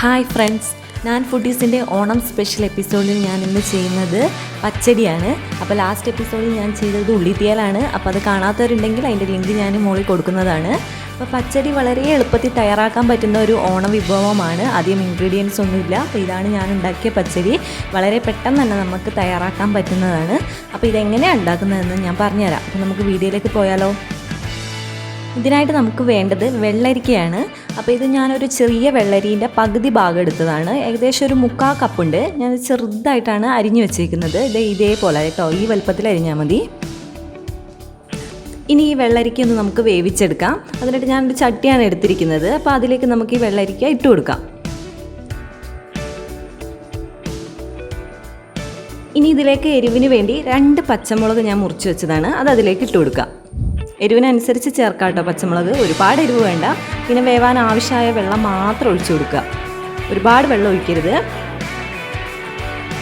Hi friends, ഞാൻ ഫുഡീസിൻ്റെ Onam special എപ്പിസോഡിൽ ഞാൻ ഇന്ന് ചെയ്യുന്നത് പച്ചടിയാണ്. അപ്പോൾ ലാസ്റ്റ് എപ്പിസോഡിൽ ഞാൻ ചെയ്തത് ഉള്ളിത്തിയലാണ്. അപ്പോൾ അത് കാണാത്തവരുണ്ടെങ്കിൽ അതിൻ്റെ ലിങ്ക് ഞാൻ മുകളിൽ കൊടുക്കുന്നതാണ്. അപ്പോൾ പച്ചടി വളരെ എളുപ്പത്തിൽ തയ്യാറാക്കാൻ പറ്റുന്ന ഒരു ഓണ വിഭവമാണ്. അധികം ഇൻഗ്രീഡിയൻസ് ഒന്നുമില്ല. അപ്പോൾ ഇതാണ് ഞാൻ ഉണ്ടാക്കിയ പച്ചടി. വളരെ പെട്ടെന്ന് തന്നെ നമുക്ക് തയ്യാറാക്കാൻ പറ്റുന്നതാണ്. അപ്പോൾ ഇതെങ്ങനെയാണ് ഉണ്ടാക്കുന്നതെന്ന് ഞാൻ പറഞ്ഞുതരാം. അപ്പോൾ നമുക്ക് വീഡിയോയിലേക്ക് പോയാലോ. ഇതിനായിട്ട് നമുക്ക് വേണ്ടത് വെള്ളരിക്കയാണ്. അപ്പോൾ ഇത് ഞാനൊരു ചെറിയ വെള്ളരീൻ്റെ പകുതി ഭാഗം എടുത്തതാണ്. ഏകദേശം ഒരു 3/4 കപ്പുണ്ട്. ഞാൻ ചെറുതായിട്ടാണ് അരിഞ്ഞു വെച്ചേക്കുന്നത്. ഇതേപോലെ കേട്ടോ, ഈ വലുപ്പത്തിൽ അരിഞ്ഞാൽ മതി. ഇനി ഈ വെള്ളരിക്ക ഒന്ന് നമുക്ക് വേവിച്ചെടുക്കാം. അതിനായിട്ട് ഞാനൊരു ചട്ടിയാണ് എടുത്തിരിക്കുന്നത്. അപ്പോൾ അതിലേക്ക് നമുക്ക് ഈ വെള്ളരിക്ക ഇട്ട് കൊടുക്കാം. ഇനി ഇതിലേക്ക് എരിവിന് വേണ്ടി 2 പച്ചമുളക് ഞാൻ മുറിച്ച് വെച്ചതാണ്. അത് അതിലേക്ക് ഇട്ട് കൊടുക്കാം. എരിവിനനുസരിച്ച് ചേർക്കാം കേട്ടോ പച്ചമുളക്. ഒരുപാട് എരിവ് വേണ്ട. പിന്നെ വേവാൻ ആവശ്യമായ വെള്ളം മാത്രം ഒഴിച്ചു കൊടുക്കുക. ഒരുപാട് വെള്ളം ഒഴിക്കരുത്.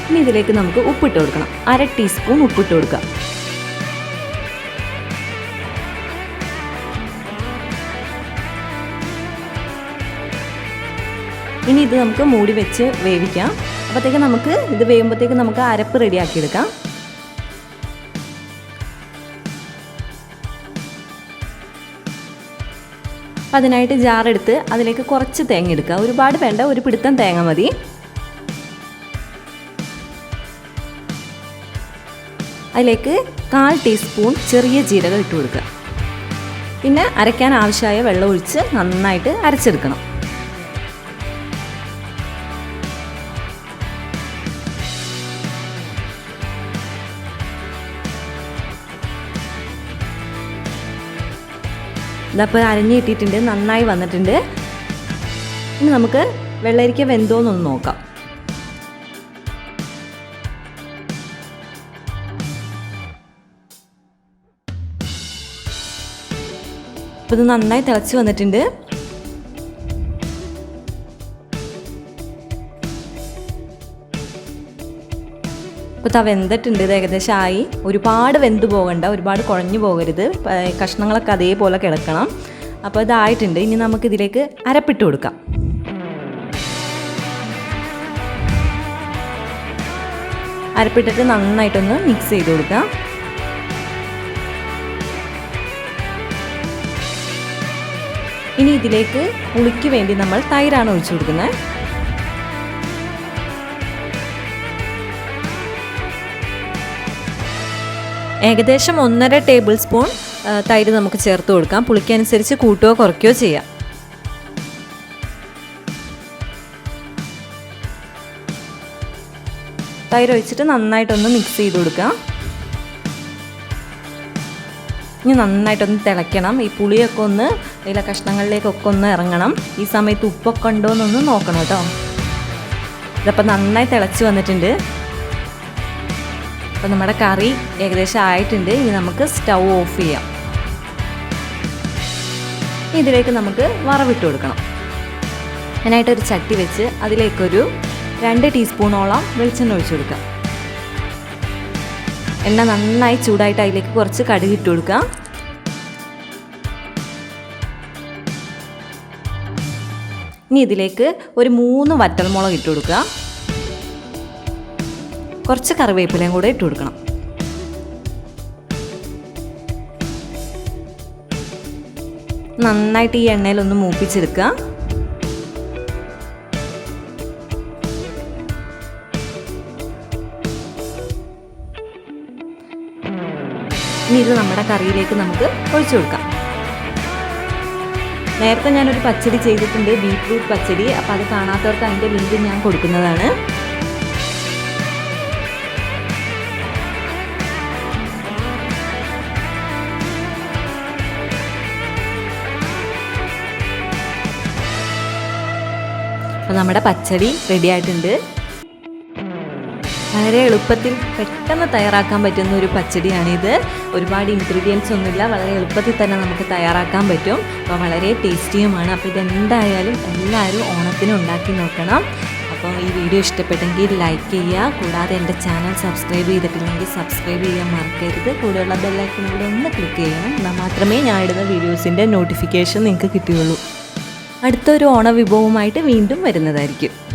ഇനി ഇതിലേക്ക് നമുക്ക് ഉപ്പിട്ട് കൊടുക്കണം. 1/2 ടീസ്പൂൺ ഉപ്പിട്ട് കൊടുക്കുക. ഇനി ഇത് നമുക്ക് മൂടി വെച്ച് വേവിക്കാം. അപ്പോഴത്തേക്ക് നമുക്ക് ഇത് വേവുമ്പോഴത്തേക്ക് നമുക്ക് അരപ്പ് റെഡിയാക്കിയെടുക്കാം. അപ്പം അതിനായിട്ട് ജാറെടുത്ത് അതിലേക്ക് കുറച്ച് തേങ്ങ എടുക്കുക. ഒരുപാട് വേണ്ട, ഒരു പിടുത്തം തേങ്ങ മതി. അതിലേക്ക് 1/4 ടീസ്പൂൺ ചെറിയ ജീരകം ഇട്ട് കൊടുക്കുക. പിന്നെ അരയ്ക്കാൻ ആവശ്യമായ വെള്ളം ഒഴിച്ച് നന്നായിട്ട് അരച്ചെടുക്കണം. ഇതപ്പോൾ അരഞ്ഞ് കിട്ടിയിട്ടുണ്ട്, നന്നായി വന്നിട്ടുണ്ട്. ഇനി നമുക്ക് വെള്ളരിക്ക വെന്തോന്നൊന്ന് നോക്കാം. അപ്പോൾ ഇത് നന്നായി തിളച്ച് വന്നിട്ടുണ്ട്. ഇപ്പോൾ വെന്തിട്ടുണ്ട്. ഇത് ഏകദേശം ആയി. ഒരുപാട് വെന്ത് പോകണ്ട, ഒരുപാട് കുഴഞ്ഞു പോകരുത്. കഷ്ണങ്ങളൊക്കെ അതേപോലെ കിടക്കണം. അപ്പോൾ ഇതായിട്ടുണ്ട്. ഇനി നമുക്കിതിലേക്ക് അരപ്പിട്ട് കൊടുക്കാം. അരപ്പിട്ടിട്ട് നന്നായിട്ടൊന്ന് മിക്സ് ചെയ്ത് കൊടുക്കാം. ഇനി ഇതിലേക്ക് പുളിക്ക് വേണ്ടി നമ്മൾ തൈരാണ് ഒഴിച്ചു കൊടുക്കുന്നത്. ഏകദേശം 1.5 ടേബിൾ സ്പൂൺ തൈര് നമുക്ക് ചേർത്ത് കൊടുക്കാം. പുളിക്കനുസരിച്ച് കൂട്ടുകയോ കുറയ്ക്കുകയോ ചെയ്യാം. തൈര് ഒഴിച്ചിട്ട് നന്നായിട്ടൊന്ന് മിക്സ് ചെയ്ത് കൊടുക്കാം. ഇനി നന്നായിട്ടൊന്ന് തിളയ്ക്കണം. ഈ പുളിയൊക്കെ ഒന്ന് ഇതിലെ കഷ്ണങ്ങളിലേക്കൊക്കെ ഒന്ന് ഇറങ്ങണം. ഈ സമയത്ത് ഉപ്പൊക്കെ ഉണ്ടോ എന്നൊന്ന് നോക്കണം കേട്ടോ. ഇതപ്പോൾ നന്നായി തിളച്ച് വന്നിട്ടുണ്ട്. അപ്പോൾ നമ്മുടെ കറി ഏകദേശം ആയിട്ടുണ്ട്. ഇനി നമുക്ക് സ്റ്റൗ ഓഫ് ചെയ്യാം. ഇതിലേക്ക് നമുക്ക് വറവിട്ട് കൊടുക്കണം. അതിനായിട്ടൊരു ചട്ടി വെച്ച് അതിലേക്കൊരു 2 ടീസ്പൂണോളം വെളിച്ചെണ്ണ ഒഴിച്ചു കൊടുക്കാം. എണ്ണ നന്നായി ചൂടായിട്ട് അതിലേക്ക് കുറച്ച് കടുക് ഇട്ട് കൊടുക്കാം. ഇനി ഇതിലേക്ക് ഒരു 3 വറ്റൽമുളക് ഇട്ട് കൊടുക്കുക. കുറച്ച് കറിവേപ്പിലയും കൂടെ ഇട്ട് കൊടുക്കണം. നന്നായിട്ട് ഈ എണ്ണയിലൊന്ന് മൂപ്പിച്ചെടുക്കുക. ഇനി ഇത് നമ്മുടെ കറിയിലേക്ക് നമുക്ക് ഒഴിച്ചു കൊടുക്കാം. നേരത്തെ ഞാനൊരു പച്ചടി ചെയ്തിട്ടുണ്ട്, ബീറ്റ്റൂട്ട് പച്ചടി. അപ്പോൾ അത് കാണാത്തവർക്ക് അതിൻ്റെ ലിങ്ക് ഞാൻ കൊടുക്കുന്നതാണ്. അപ്പോൾ നമ്മുടെ പച്ചടി റെഡി ആയിട്ടുണ്ട്. വളരെ എളുപ്പത്തിൽ പെട്ടെന്ന് തയ്യാറാക്കാൻ പറ്റുന്ന ഒരു പച്ചടിയാണിത്. ഒരുപാട് ഇൻഗ്രീഡിയൻസ് ഒന്നുമില്ല, വളരെ എളുപ്പത്തിൽ തന്നെ നമുക്ക് തയ്യാറാക്കാൻ പറ്റും. അപ്പോൾ വളരെ ടേസ്റ്റിയുമാണ്. അപ്പോൾ ഇതെന്തായാലും എല്ലാവരും ഓണത്തിന് ഉണ്ടാക്കി നോക്കണം. അപ്പോൾ ഈ വീഡിയോ ഇഷ്ടപ്പെട്ടെങ്കിൽ ലൈക്ക് ചെയ്യുക. കൂടാതെ എൻ്റെ ചാനൽ സബ്സ്ക്രൈബ് ചെയ്തിട്ടില്ലെങ്കിൽ സബ്സ്ക്രൈബ് ചെയ്യാൻ മറക്കരുത്. കൂടെയുള്ള ബെല്ലൈക്കൺ കൂടെ ഒന്ന് ക്ലിക്ക് ചെയ്യണം. എന്നാൽ മാത്രമേ ഞാൻ ഇടുന്ന വീഡിയോസിൻ്റെ നോട്ടിഫിക്കേഷൻ നിങ്ങൾക്ക് കിട്ടുകയുള്ളൂ. അടുത്തൊരു ഓണ വിഭവമായിട്ട് വീണ്ടും വരുന്നതായിരിക്കും.